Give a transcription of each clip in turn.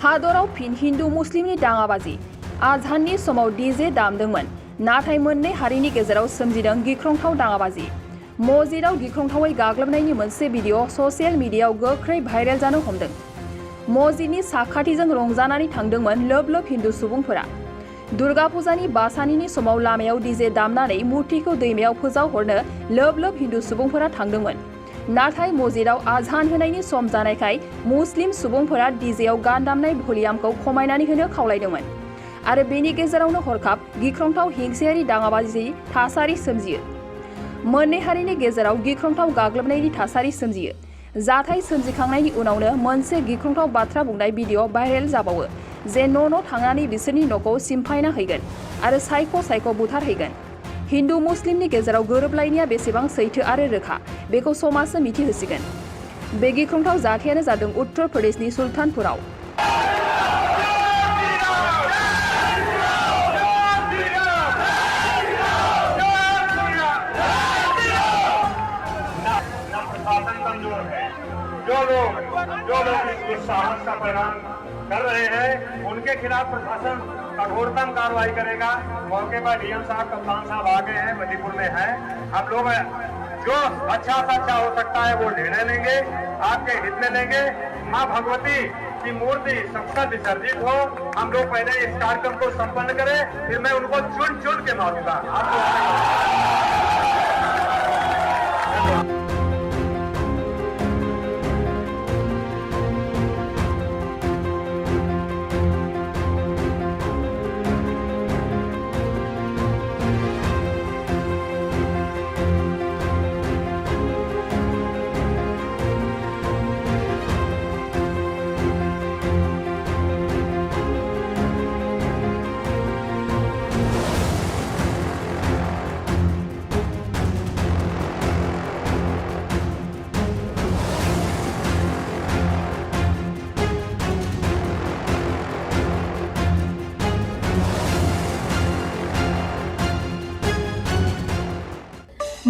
हादराव फिन हिंदू मुस्लिमनि दाङाबाजि आजाननि समाव डीजे दामदोंमोन नाथाय मोननै हारिनि गेजेराव सोमजिदों गिख्रंथाव दाङाबाजि मस्जिदाव गिख्रंथावै गाग्लोबनायनि मोनसे भिडिअ ससियेल मिडियायाव गोख्रै भाइरेल जानो हमदों। मस्जिदनि साखाथिजों रंजानानै थांदोंमोन लोब लोब हिंदू सुबुंफोरा। दुर्गा फुजानि बासानिनि समाव लामायाव डीजे दामनानै मुर्तिखौ दैमायाव फोजावहरनो लोब लोब हिंदू सुबुंफोरा थांदोंमोन। नाथाय मस्जिदाव आजान होनायनि सम जानायखाय मुस्लिम सुबुंफोरा डीजेआव गान दामनाय भलियामखौ खमायनानै होनो खावलायदोंमोन आरो बेनि गेजेरावनो हरखाब गिख्रंथाव हिंसायारि दाङाबाजि थासारि सोमजियो। मोननै हारिनि गेजेराव गिख्रंथाव गाग्लोबनायनि थासारि सोमजियो। जाथाय सोमजिखांनायनि उनावनो मोनसे गिख्रंथाव बाथ्रा बुंनाय भिडिअ भाइरेल जाबावो जे न' थांनानै बिसोरनि न'खौ सिमफायना हैगोन आरो सायख' बुथारहैगोन। हिंदू मुस्लिमनि गेजेराव गोरोबलायनाया बेसेबां सैथो आरो रोखा बेखौ समाजनो मिथिहोसिगोन। बे गिख्रंथाव जाथायानो जादों उत्तर प्रदेशनि सुल्तानपुराव। जो लोग इस साहस का परिणाम कर रहे हैं उनके खिलाफ प्रशासन कठोरतम कार्रवाई करेगा। मौके पर डीएम साहब, कप्तान साहब आ गए हैं, मणिपुर में हैं। हम लोग जो अच्छा से अच्छा हो सकता है वो निर्णय लेंगे, आपके हित में लेंगे। माँ भगवती की मूर्ति सबका विसर्जित हो। हम लोग पहले इस कार्यक्रम को संपन्न करें, फिर मैं उनको चुन चुन के मारूंगा।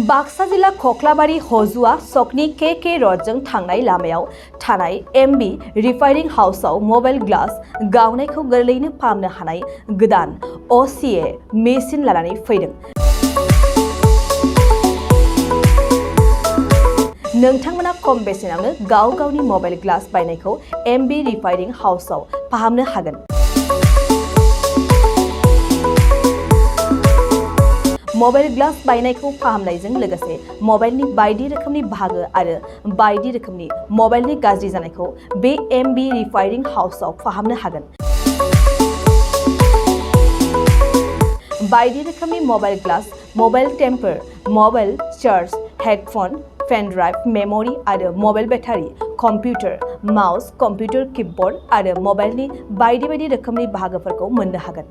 बाक्सा जिल्ला खख्लाबारि हजुआ सकनि के रडजों थांनाय लामायाव थानाय एमबी रिफाइनिं हाउसआव मबाइल ग्लास गावनायखौ गोरलैयैनो फाहामनो हानाय गोदान असीए मेसिन लानानै फैदों। नोंथांमोना खम बेसेनावनो गाव गावनि मबाइल ग्लास बायनायखौ एमबी रिफाइनिं हाउसआव फाहामनो हागोन। मबाइल ग्लास बायनायखौ फाहामनायजों लोगोसे मबाइलनि बायदि रोखोमनि बाहागो आरो बायदि रोखोमनि मबाइलनि गाज्रि जानायखौ बे एमबी रिफाइनिं हाउसआव फाहामनो हागोन। बायदि रोखोमनि mobile glass, mobile temper, mobile charge, headphone, pen drive, memory आरो mobile battery, computer, mouse, computer keyboard आरो मबाइलनि बायदि रोखोमनि बाहागोफोरखौ मोननो हागोन।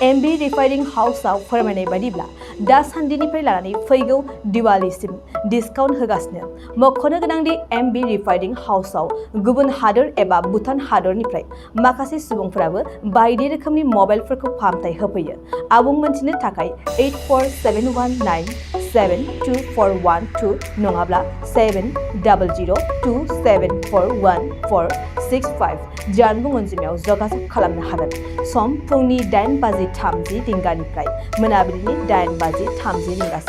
एमबी रिफाइनिं हाउसआव फोरमायनाय बायदिब्ला दासान्दिनिफ्राय लानानै फैगौ दिवालीसिम डिसकाउन्ट होगासिनो। मख'नो गोनांदि एमबी रिफाइनिं हाउसआव गुबुन हादोर एबा भुटान हादरनिफ्राय माखासे सुबुंफोराबो बायदि रोखोमनि मबाइलफोरखौ फाहामथाय होफैयो। आबुं मोनथिनो थाखाय 8471972412 नङाब्ला 7002741465 जानबुं अनजिमायाव जगाजग खालामनो हागोन। सम फुंनि 8:30 रिंगानिफ्राय मोनाबिलिनि 8:30 रिंगासिम।